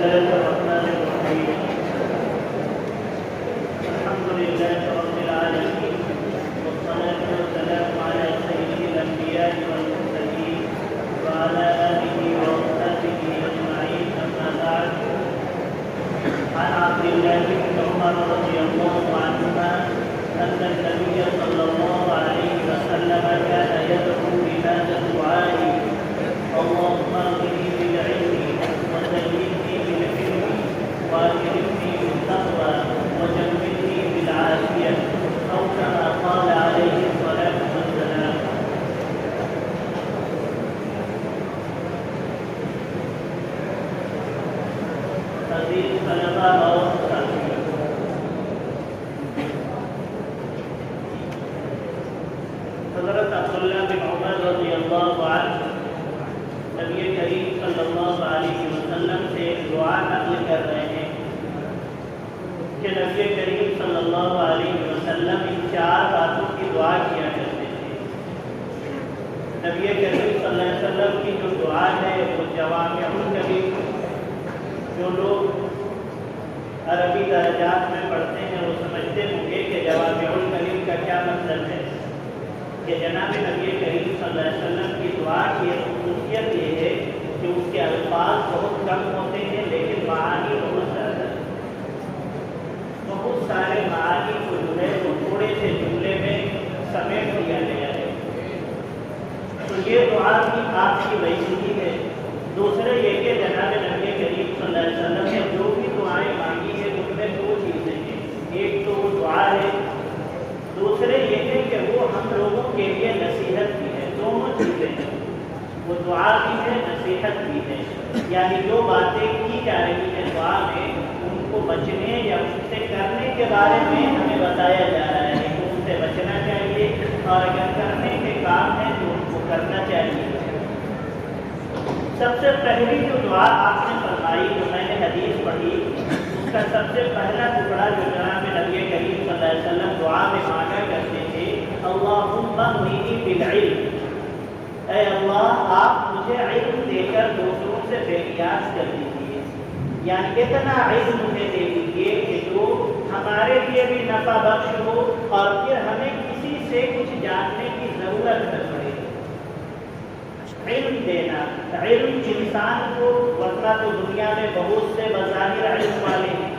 الله الرحمن الرحيم الحمد لله رب العالمين والصلاة والسلام على سيد الأنبياء والمرسلين وعلى آله وصحبه أجمعين أما بعد عن عبد الله بن عمر رضي الله عنهما أن النبي صلى الله عليه وسلم كان يدعو بهذا الدعاء اللهم اغنني بالعلم وزينني بالحلم واكرمني بالتقوى وجملني بالعافية أو كما قال عليه الصلاة والسلام. عزیز طلبہ اور ساتھیوں، حضرت عبداللہ بن عمر رضی اللہ عنہ نبی کریم صلی اللہ علیہ وسلم سے دعا نقل کر رہے ہیں کہ نبی کریم صلی اللہ علیہ وسلم ان 4 باتوں کی دعا کیا کرتے تھے. نبی کریم صلی اللہ علیہ وسلم کی جو دعا ہے وہ جوامع الکلم، جو لوگ عربی درجات میں پڑھتے ہیں وہ سمجھتے ہوں گے کہ جوامع الکلم کا کیا مطلب ہے. کہ جناب نبی کریم صلی اللہ علیہ وسلم کی دعا کی خصوصیت یہ ہے کہ اس کے الفاظ بہت کم ہوتے ہیں لیکن معانی بہت زیادہ ہے. بہت سارے معانی کو جو ہے وہ تھوڑے سے جملے میں سمیٹ دیا گیا ہے. تو یہ دعا کی آپ کی ویسیعی ہے. دوسرے یہ کہ جناب نبی کریم صلی اللہ علیہ وسلم نے جو بھی دعائیں مانگی ہے ان میں 2 چیزیں ہیں. ایک تو وہ دعا ہے، دوسرے یہ ہے کہ وہ ہم لوگوں کے لیے نصیحت بھی ہے. دونوں چیزیں ہیں، وہ دعا بھی ہے، نصیحت بھی ہے. یعنی جو باتیں کی جا رہی ہیں دعا میں ان کو بچنے یا ان سے کرنے کے بارے میں ہمیں بتایا جا رہا ہے کہ ان سے بچنا چاہیے اور اگر کرنے کے کام ہے تو ان کو کرنا چاہیے. سب سے پہلی جو دعا آپ نے فرمائی، جو میں نے حدیث پڑھی، اس کا سب سے پہلا ٹکڑا جو جناب نبی کریم صلی اللہ علیہ وسلم دعا میں مانگا کرتے تھے، اللہم اغننی بالعلم، اے اللہ آپ مجھے علم دے کر دوسروں سے بے نیاز کر دیجیے. یعنی اتنا علم مجھے دے دیجیے کہ جو ہمارے لیے بھی نفع بخش ہو اور پھر ہمیں کسی سے کچھ جاننے کی ضرورت نہ پڑے. علم دینا، علم انسان کو، ورنہ تو دنیا میں بہت سے بظاہر علم والے ہیں،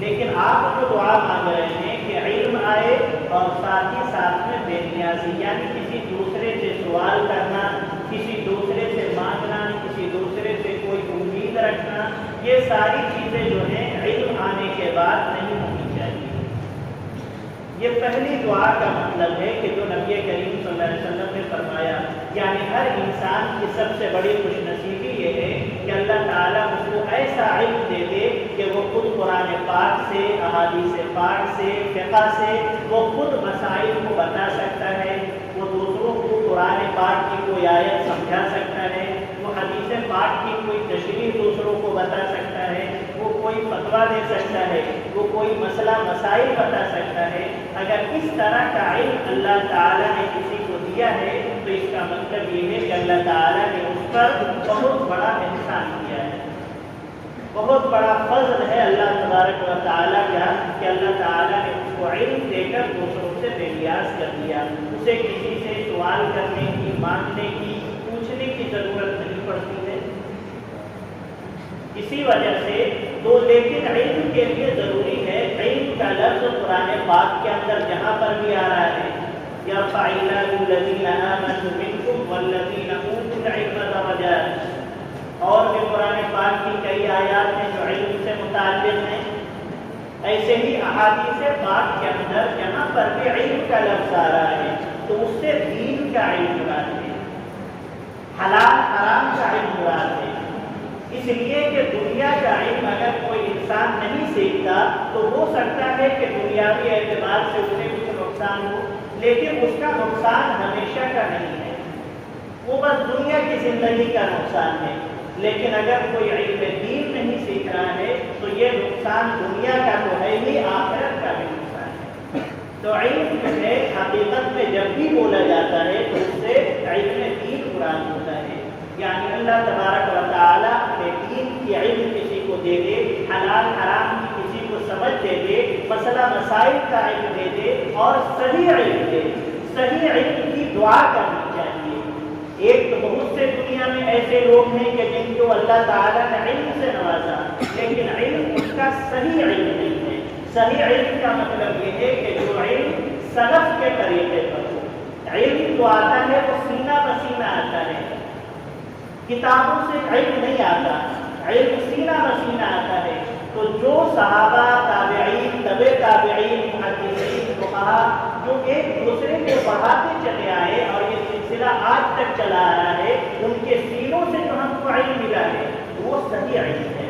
لیکن آپ جو دعا مانگ رہے ہیں کہ علم آئے اور ساتھ ہی ساتھ میں بے نیازی، یعنی کسی دوسرے سے سوال کرنا، کسی دوسرے سے مانگنا، کسی دوسرے سے کوئی امید رکھنا، یہ ساری چیزیں جو ہیں علم آنے کے بعد نہیں ہونی چاہیے. یہ پہلی دعا کا مطلب ہے کہ جو نبی کریم صلی اللہ علیہ وسلم نے فرمایا. یعنی ہر انسان کی سب سے بڑی خوش نصیبی یہ ہے کہ اللہ تعالیٰ اس کو ایسا علم دے دے کہ وہ خود قرآن پاک سے، احادیث پاک سے، فقہ سے وہ خود مسائل کو بتا سکتا ہے، وہ دوسروں کو قرآن پاک کی کوئی آیت سمجھا سکتا ہے، وہ حدیث پاک کی کوئی تشریح دوسروں کو بتا سکتا ہے، وہ کوئی فتویٰ دے سکتا ہے، وہ کوئی مسئلہ مسائل بتا سکتا ہے. اگر اس طرح کا علم اللہ تعالیٰ نے کسی کو دیا ہے تو اس کا مطلب یہ ہے کہ اللہ تعالیٰ نے اس پر بہت بڑا احسان کیا ہے، بہت بڑا فضل ہے اللہ تبارک و تعالیٰ کا کہ اللہ تعالیٰ نے اس کو علم دے کر دوسروں سے بے نیاز کر دیا. اسے کسی سے سوال کرنے کی، مانگنے کی، پوچھنے کی ضرورت نہیں پڑتی ہے. اسی وجہ سے تو لیکن علم کے لیے ضروری ہے، علم کا لفظ قرآن پاک کے اندر جہاں پر بھی آ رہا ہے، یرفع اللہ الذین آمنوا منکم والذین اوتوا العلم درجات، اور بھی قرآن پاک کی کئی آیات ہیں جو علم سے متعلق ہیں. ایسے ہی احادیث پاک کے اندر جہاں پر بھی علم کا لفظ آ رہا ہے تو اس سے دین کا علم مراد ہے، حلال حرام کا علم مراد ہے. اس لیے کہ دنیا کا علم اگر کوئی انسان نہیں سیکھتا تو ہو سکتا ہے کہ دنیاوی اعتبار سے اسے کچھ نقصان ہو، لیکن اس کا نقصان ہمیشہ کا نہیں ہے، وہ بس دنیا کی زندگی کا نقصان ہے. لیکن اگر کوئی علم دین نہیں سیکھ رہا ہے تو یہ نقصان دنیا کا تو ہے ہی، آخرت کا بھی نقصان ہے. تو علم جو ہے حقیقت میں جب بھی بولا جاتا ہے تو اس سے علم دین مراد ہوتا ہے. یعنی اللہ تبارک و تعالیٰ اپنے دین کی علم کسی کو دے دے، حلال حرام کی کسی کو سمجھ دے دے، مسئلہ مسائل کا علم دے دے اور صحیح علم دے دے۔ صحیح علم کی دعا کرنی چاہیے۔ ایک تو بہت سے دنیا میں ایسے لوگ ہیں کہ جن کو اللہ تعالیٰ نے علم سے نوازا، لیکن علم اس کا صحیح علم نہیں ہے۔ صحیح علم کا مطلب یہ ہے کہ جو علم سلف کے طریقے پر ہو۔ علم جو آتا ہے وہ سینہ بسینہ آتا ہے، کتابوں سے علم نہیں آتا، علم سینہ بسینہ آتا ہے۔ تو جو صحابہ، تابعین، تبع تابعین، محدثین، فقہا جو ایک دوسرے کو پڑھاتے چلے آئے اور یہ سلسلہ آج تک چلا آ رہا ہے، ان کے سینوں سے جو ہم کو علم ملا ہے وہ صحیح علم ہے۔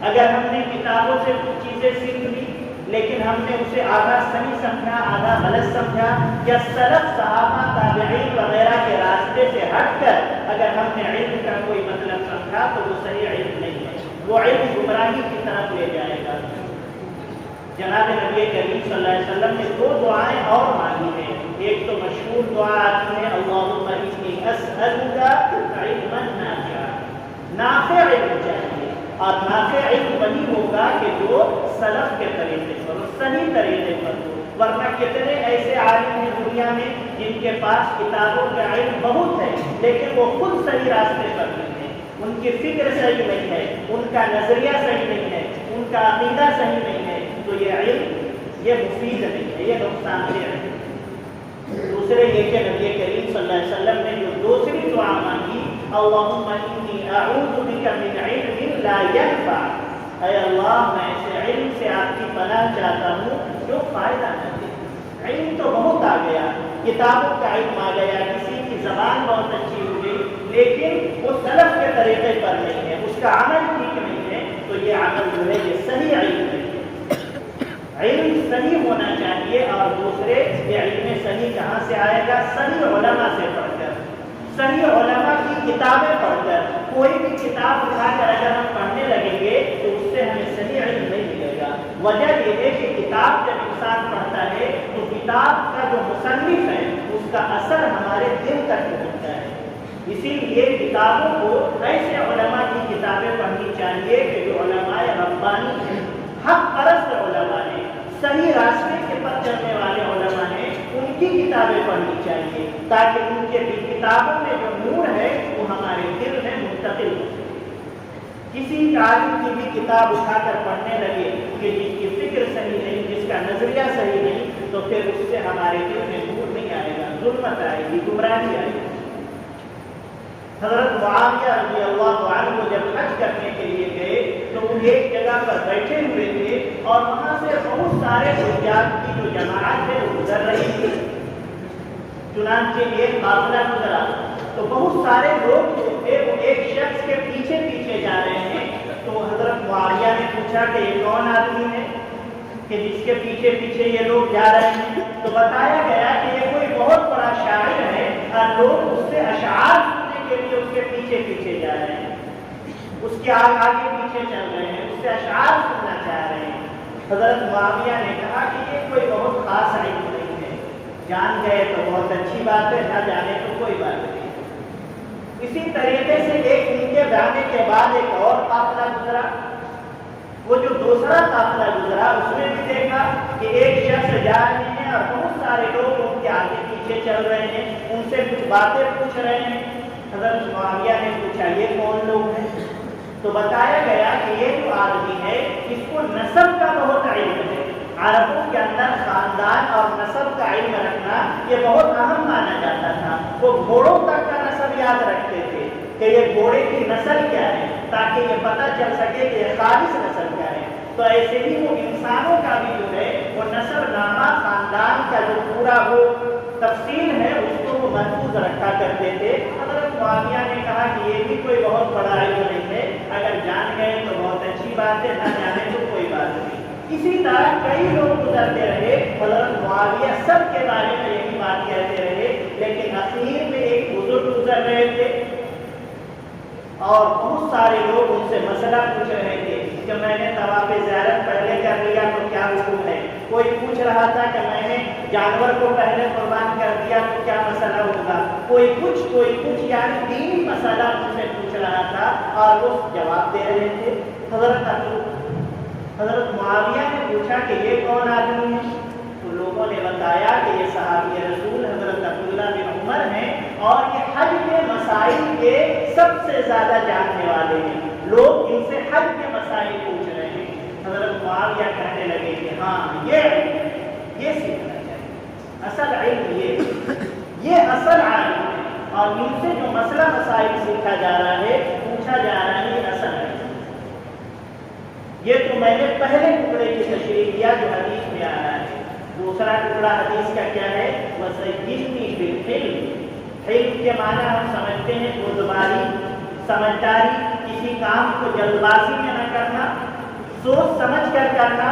اگر ہم نے کتابوں سے کچھ چیزیں سیکھ لی لیکن ہم نے اسے آدھا صحیح سمجھا، آدھا غلط سمجھا، یا سلف، صحابہ، تابعین وغیرہ کے راستے سے ہٹ کر اگر ہم نے علم کا کوئی مطلب سمجھا تو وہ صحیح علم نہیں ہے، وہ علم گمراہی کی طرف لے جائے گا۔ جناب نبی کریم صلی اللہ علیہ وسلم نے دو دعائیں اور مانگی ہیں۔ ایک تو مشہور دعا آتی ہے اللہم انی اسألک علما نافعا، نافع علم چاہیے، اور نافع علم وہی ہوگا کہ جو سلف کے طریقے پر ہو، صحیح طریقے پر ہو۔ ورنہ کتنے ایسے عالم ہیں دنیا میں جن کے پاس کتابوں کا علم بہت ہے لیکن وہ خود صحیح راستے پر نہیں ہے، ان کی فکر صحیح نہیں ہے، ان کا نظریہ صحیح نہیں ہے، ان کا عقیدہ صحیح نہیں ہے، تو یہ علم یہ مفید نہیں ہے، یہ نقصان دہ ہے۔ دوسرے یہ کہ نبی کریم صلی اللہ علیہ وسلم نے جو دوسری دعا مانگی اللہم انی اعوذ بک من علم لا ینفع، اے اللہ میں ایسے علم سے آپ کی پناہ چاہتا ہوں جو فائدہ نہ دے۔ علم تو بہت آ گیا، کتابوں کا علم آ گیا، کسی کی زبان بہت اچھی ہو گئی، لیکن وہ سلف کے طریقے پر نہیں ہے، اس کا عمل ٹھیک نہیں ہے، تو یہ عمل جو ہے یہ صحیح علم نہیں ہے۔ علم صحیح ہونا چاہیے، اور دوسرے یہ علم صحیح کہاں سے آئے گا؟ صحیح علماء سے پڑھ کر، صحیح علماء کی کتابیں پڑھ کر۔ کوئی بھی کتاب اٹھا کر اگر ہم پڑھنے لگیں گے تو اس سے ہمیں صحیح علم نہیں ملے گا۔ وجہ یہ ہے کہ کتاب جب انسان پڑھتا ہے تو کتاب کا جو مصنف ہے اس کا اثر ہمارے دل تک پہنچتا ہے۔ اسی لیے کتابوں کو ایسے علماء کی کتابیں پڑھنی چاہیے کہ جو علماء ربانی ہیں، حق پرست علماء ہیں، صحیح راستے کے پر چلنے والے علماء ہیں، ان کی کتابیں پڑھنی چاہیے تاکہ ان کے کتابوں میں جو نور ہے وہ ہمارے دل میں منتقل ہو۔ کسی عالم کی بھی کتاب اٹھا کر پڑھنے لگے کہ جس کی فکر صحیح نہیں، جس کا نظریہ صحیح نہیں، تو پھر اس سے ہمارے دل میں نور نہیں آئے گا، ظلمت آئے گی، گمراہی آئے گی۔ حضرت معاویہ رضی اللہ عنہ جب حج کرنے کے لیے گئے تو وہ ایک جگہ پر بیٹھے ہوئے تھے اور وہاں سے بہت سارے حجاج کی جو جماعت ہے وہ گزر رہی تھی۔ چنانچہ ایک قافلہ گزرا تو بہت سارے لوگ جو تھے وہ ایک شخص کے پیچھے پیچھے جا رہے ہیں۔ تو حضرت معاویہ نے پوچھا کہ یہ کون آدمی ہے کہ جس کے پیچھے پیچھے یہ لوگ جا رہے ہیں؟ تو بتایا گیا کہ یہ کوئی بہت بڑا شاعر ہے اور لوگ اس سے اشعار کے لیے اس کے پیچھے پیچھے جا رہے ہیں، اس کے آگے پیچھے چل رہے ہیں، اس سے اشعار سننا چاہ رہے ہیں۔ حضرت معاویہ نے کہا کہ یہ کوئی بہت خاص علم نہیں ہے، جان گئے تو بہت اچھی بات ہے، نہ جانے تو کوئی بات نہیں۔ اسی طریقے سے ایک ان کے جانے کے بعد ایک اور قافلہ گزرا۔ وہ جو دوسرا قافلہ گزرا اس میں بھی دیکھا کہ ایک شخص جا رہے ہیں اور بہت سارے لوگ ان کے آگے پیچھے چل رہے ہیں، ان سے کچھ باتیں پوچھ رہے ہیں۔ حضرت معاویہ نے پوچھا یہ کون لوگ ہیں؟ تو بتایا گیا کہ یہ جو آدمی ہے اس کو نسب کا بہت علم ہے۔ عربوں کے اندر خاندان اور نسب کا علم رکھنا یہ بہت اہم مانا جاتا تھا۔ وہ گھوڑوں تک کا نسب یاد رکھتے تھے کہ یہ گھوڑے کی نسل کیا ہے، تاکہ یہ پتہ چل سکے کہ یہ خالص نسل کیا ہے۔ تو ایسے ہی وہ انسانوں کا بھی جو ہے وہ نسب نامہ، خاندان کا جو پورا وہ تفصیل ہے اس کو وہ محفوظ رکھا کرتے تھے۔ حضرت معاویہ نے کہا کہ یہ بھی کوئی بہت بڑا علم نہیں ہے، اگر جان گئے تو بہت اچھی بات ہے، نہ جانے تو کوئی بات نہیں۔ اسی طرح کئی لوگ گزرتے رہے، حضرت معاویہ سب کے بارے میں یہی بات کہتے رہے، لیکن اخیر میں ایک بزرگ گزر رہے تھے اور بہت سارے لوگ ان سے مسئلہ پوچھ رہے تھے کہ میں نے طواف زیارت پہلے کر لیا تو کیا حکم ہے؟ کوئی پوچھ رہا تھا کہ میں نے جانور کو پہلے قربان کر دیا تو کیا مسئلہ ہوگا؟ کوئی کچھ یعنی دینی مسئلہ ان سے پوچھ رہا تھا اور وہ جواب دے رہے تھے۔ حضرت معاویہ نے پوچھا کہ یہ کون آدمی ہے؟ تو لوگوں نے بتایا کہ یہ صحابی رسول حضرت عبداللہ بن عمر ہیں اور یہ حج کے مسائل کے سب سے زیادہ جاننے والے ہیں، لوگ ان سے حج کے مسائل پوچھ رہے ہیں۔ حضرت معاویہ کہنے لگے کہ ہاں یہ علم ہے، یہ سیکھنا چاہیے، اصل علم یہ اصل عالم ہے، اور ان سے جو مسئلہ مسائل سیکھا جا رہا ہے، پوچھا جا رہا ہے، یہ اصل ہے۔ یہ تو میں نے پہلے ٹکڑے کی تشریح کیا جو حدیث میں آ رہا ہے۔ دوسرا ٹکڑا حدیث کا کیا ہے؟ وَزَيِّنِّي بِالْعِلْمِ، علم کے معنی ہم سمجھتے ہیں بردباری، سمجھداری، کسی کام کو جلد بازی میں نہ کرنا، سوچ سمجھ کر کرنا،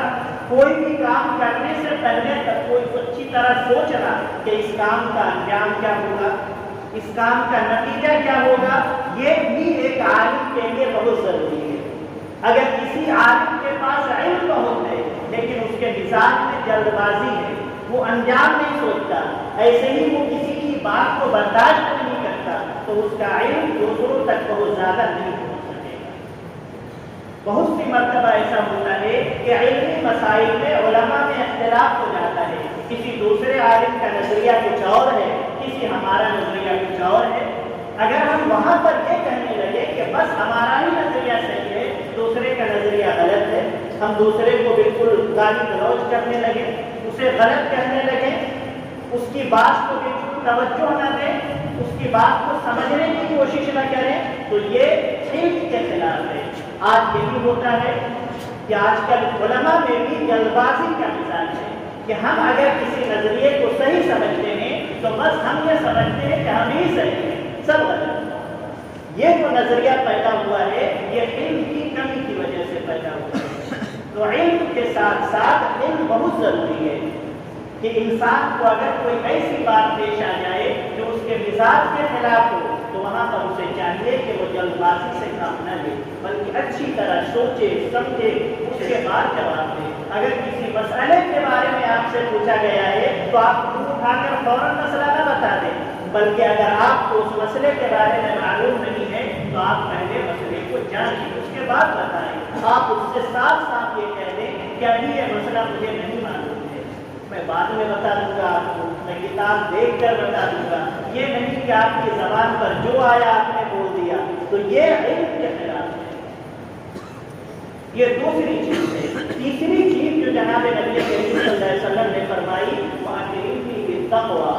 کوئی بھی کام کرنے سے پہلے تک کوئی اچھی طرح سوچنا کہ اس کام کا انجام کیا ہوگا، اس کام کا نتیجہ کیا ہوگا، یہ بھی ایک عالم کے لیے بہت ضروری ہے۔ اگر کسی عالم کے پاس علم بہت ہے لیکن اس کے مزاج میں جلد بازی ہے، وہ انجام نہیں سوچتا، ایسے ہی وہ کسی کی بات کو برداشت نہیں کرتا، تو اس کا علم دوسروں تک بہت زیادہ نہیں پہنچ سکے گا۔ بہت سی مرتبہ ایسا ہوتا ہے کہ علمی مسائل میں علماء میں اختلاف ہو جاتا ہے، کسی دوسرے عالم کا نظریہ کچھ اور ہے، کسی ہمارا نظریہ کچھ اور ہے۔ اگر ہم وہاں پر یہ کہنے لگے کہ بس ہمارا ہی نظریہ صحیح ہے، دوسرے کا نظریہ غلط ہے، ہم دوسرے کو بالکل گالی گلوچ کرنے لگے، اسے غلط کہنے لگے، اس کی بات کو بالکل توجہ نہ دیں، اس کی بات کو سمجھنے کی کوشش نہ کریں، تو یہ علم کے خلاف ہے۔ آج یہی ہوتا ہے کہ آج کل علماء میں بھی جلد بازی کا مزاج ہے کہ ہم اگر کسی نظریے کو صحیح سمجھتے ہیں تو بس ہم یہ سمجھتے ہیں کہ ہم ہی صحیح ہیں، سب غلط۔ یہ جو نظریہ پیدا ہوا ہے یہ علم کی کمی کی وجہ سے پیدا ہوا ہے۔ تو علم کے ساتھ ساتھ علم بہت ضروری ہے کہ انسان کو اگر کوئی ایسی بات پیش آ جائے جو اس کے مزاج کے خلاف ہو تو وہاں پر اسے چاہیے کہ وہ جلد بازی سے کام نہ لے، بلکہ اچھی طرح سوچے سمجھے، اس کے بعد جواب دے۔ اگر کسی مسئلے کے بارے میں آپ سے پوچھا گیا ہے تو آپ منہ اٹھا کر فوراً مسئلہ نہ بتا دیں، بلکہ اگر آپ کو اس مسئلے کے بارے میں معلوم نہیں ہے تو آپ پہلے مسئلے کو جانیں، اس کے بعد بتائیں۔ آپ اس سے صاف صاف یہ کہہ دیں کہ ابھی یہ مسئلہ مجھے نہیں معلوم ہے، میں بعد میں بتا دوں گا آپ کو، میں کتاب دیکھ کر بتا دوں گا، یہ نہیں کہ آپ کی زبان پر جو آیا آپ نے بول دیا، تو یہ علم کے خلاف ہے۔ یہ دوسری چیز ہے۔ تیسری چیز جو جناب نبی کریم صلی اللہ علیہ وسلم نے فرمائی وہ اکرمنی بالتقویٰ،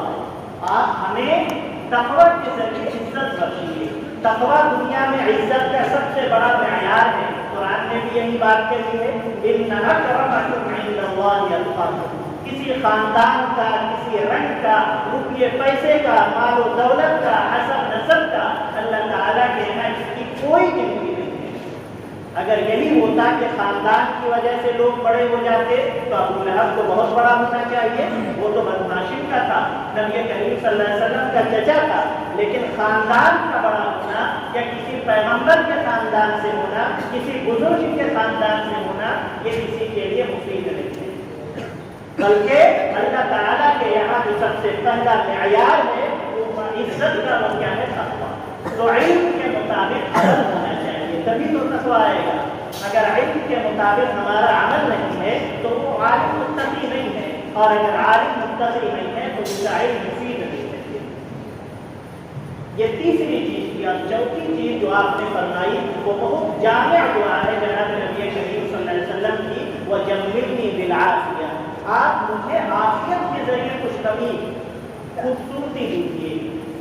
آپ ہمیں تقویٰ کے ذریعے عزت بخشیے۔ تقویٰ دنیا میں عزت کا سب سے بڑا معیار ہے، قرآن نے بھی یہی بات کہی ہے، ان اکرمکم عند اللہ اتقاکم۔ کسی خاندان کا، کسی رنگ کا، روپیے پیسے کا، مال و دولت کا، حسب نسب کا، اللہ تعالیٰ کے یہاں اس کی کوئی قیمت نہیں ہے۔ اگر یہی ہوتا کہ خاندان کی وجہ سے لوگ بڑے ہو جاتے تو ابو لہب کو بہت بڑا ہونا چاہیے، وہ تو بنو ہاشم کا تھا، نبی کریم صلی اللہ علیہ وسلم کا چچا تھا، لیکن خاندان کا بڑا ہونا یا کسی پیغمبر کے خاندان سے ہونا، کسی بزرگ کے خاندان سے ہونا، یہ کسی کے لیے مفید نہیں ہے، بلکہ اللہ تعالیٰ کے یہاں جو سب سے پہلا معیار ہے وہ عزت کا وہ کیا ہے؟ تقویٰ۔ تو علم کے مطابق عمل ہونا چاہیے تبھی تو تقویٰ آئے گا۔ اگر علم کے مطابق ہمارا عمل نہیں ہے تو وہ عالم متقی نہیں ہے، اور اگر عالم متقی نہیں ہے تو اس کا علم مفید نہیں ہے۔ یہ تیسری چیز کی۔ اور چوتھی چیز جو آپ نے فرمائی وہ بہت جامع دعا ہے جناب نبی کریم صلی اللہ علیہ وسلم کی، وَجَمِّلْنِي بِالْعَافِيَةِ، آپ مجھے عافیت کے ذریعے خوشخبری خوبصورتی دیجیے۔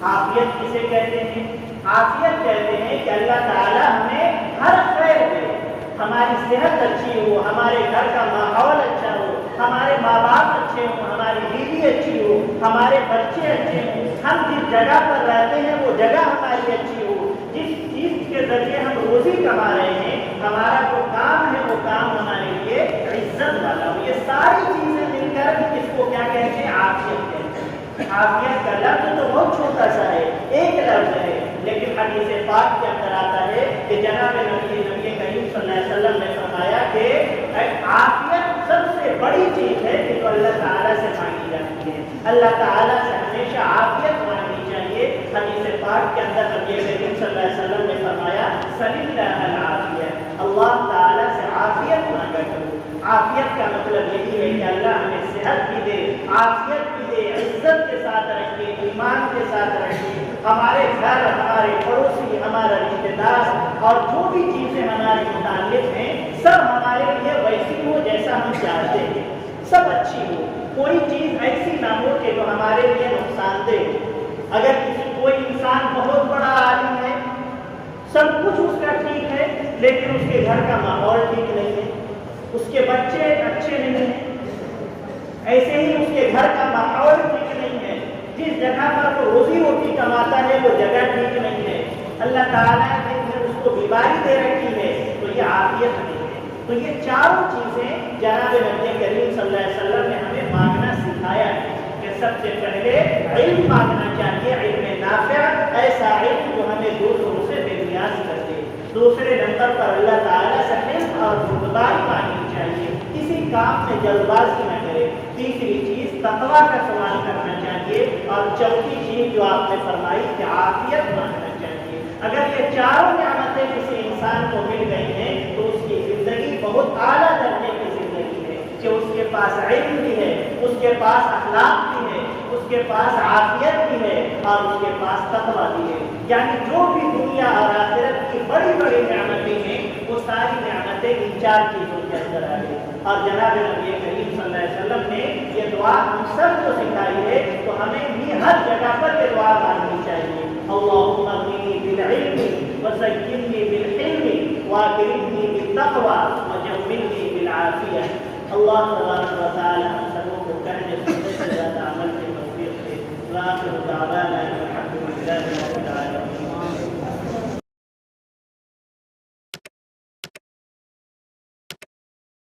عافیت کسے کہتے ہیں؟ عافیت کہتے ہیں کہ اللہ تعالیٰ ہمیں ہر خیر دے، ہماری صحت اچھی ہو، ہمارے گھر کا ماحول اچھا ہو، ہمارے ماں باپ اچھے ہوں، ہماری بیوی اچھی ہو، ہمارے بچے اچھے ہوں، ہم جس جگہ پر رہتے ہیں وہ جگہ ہماری اچھی ہو، جس چیز کے ذریعے ہم روزی کما رہے ہیں ہمارا جو کام ہے وہ کام ہمارے لیے عزت والا ہو۔ یہ ساری چیزیں مل کر اس کو کیا کہتے ہیں؟ عافیت کہتے ہیں۔ عافیت کا لفظ تو بہت چھوٹا سا ہے، ایک لفظ ہے، لیکن حدیث پاک کے اندر آتا ہے کہ جناب نبی کریم صلی اللہ علیہ وسلم نے فرمایا کہ عافیت سب سے بڑی چیز ہے کہ جو اللہ تعالیٰ سے مانگی جاتی ہے۔ اللہ تعالیٰ سے ہمیشہ عافیت مانگنی چاہیے۔ حدیث پاک کے اندر نبی کریم صلی اللہ علیہ وسلم نے فرمایا سَلِ اللَّهَ الْعَافِيَةَ، اللہ تعالیٰ عافیت کا مطلب یہی ہے کہ اللہ ہمیں صحت بھی دے، عافیت بھی دے، عزت کے ساتھ رکھے، ایمان کے ساتھ رکھے، ہمارے گھر، ہمارے پڑوسی، ہمارا رشتے دار اور جو بھی چیزیں ہمارے متعلق ہیں سب ہمارے لیے ویسی ہو جیسا ہم چاہتے ہیں، سب اچھی ہو، کوئی چیز ایسی نہ ہو کہ جو ہمارے لیے نقصان دہ ہو۔ اگر کوئی انسان بہت بڑا عالم ہے، سب کچھ اس کا ٹھیک ہے، لیکن اس کے گھر کا ماحول ٹھیک نہیں ہے، اس کے بچے اچھے نہیں ہیں، ایسے ہی اس کے گھر کا ماحول ٹھیک نہیں ہے، جس جگہ پر وہ روزی روٹی کماتا ہے وہ جگہ ٹھیک نہیں ہے، اللہ تعالیٰ نے اس کو بیماری دے رکھی ہے، تو یہ عافیت نہیں ہے۔ تو یہ چاروں چیزیں جناب نبی کریم صلی اللہ علیہ وسلم نے ہمیں مانگنا سکھایا ہے کہ سب سے پہلے علم مانگنا چاہیے، علم نافع، ایسا علم جو ہمیں دوسروں سے بے نیاز کر دے۔ دوسرے نمبر پر اللہ تعالیٰ سے حلم اور بردباری مانگنی چاہیے، کسی کام میں جلد بازی نہ کرے۔ تیسری چیز تقویٰ کا سوال کرنا چاہیے، اور چوتھی چیز جو آپ نے فرمائی کہ عافیت مانگنا چاہیے۔ اگر یہ چاروں نعمتیں کسی انسان کو مل گئی ہیں تو اس کی زندگی بہت اعلیٰ درجے کی زندگی ہے، کہ اس کے پاس علم بھی ہے، اس کے پاس اخلاق بھی ہے، اس کے پاس عافیت بھی ہے، اور اس کے پاس تقویٰ بھی ہے۔ یعنی جو بھی دنیا اور آخرت کی بڑی بڑی نعمتیں ہیں وہ ساری نعمتیں ان چار چیزوں کے اندر آ گئی۔ اور جناب نبی کریم صلی اللہ علیہ وسلم نے یہ دعا ہم سب کو سکھائی ہے، تو ہمیں بھی ہر جگہ پر یہ دعا مانگنی چاہیے۔ اللہم اغننی بالعلم وزیننی بالحلم واکرمنی بالتقوی وجملنی بالعافیہ۔ اللہ تبارک و تعالی ہم سبوں کو کہنے سننے سے زیادہ عمل کی توفیق دے۔ وآخر دعوانا الحمد للہ رب العالمین۔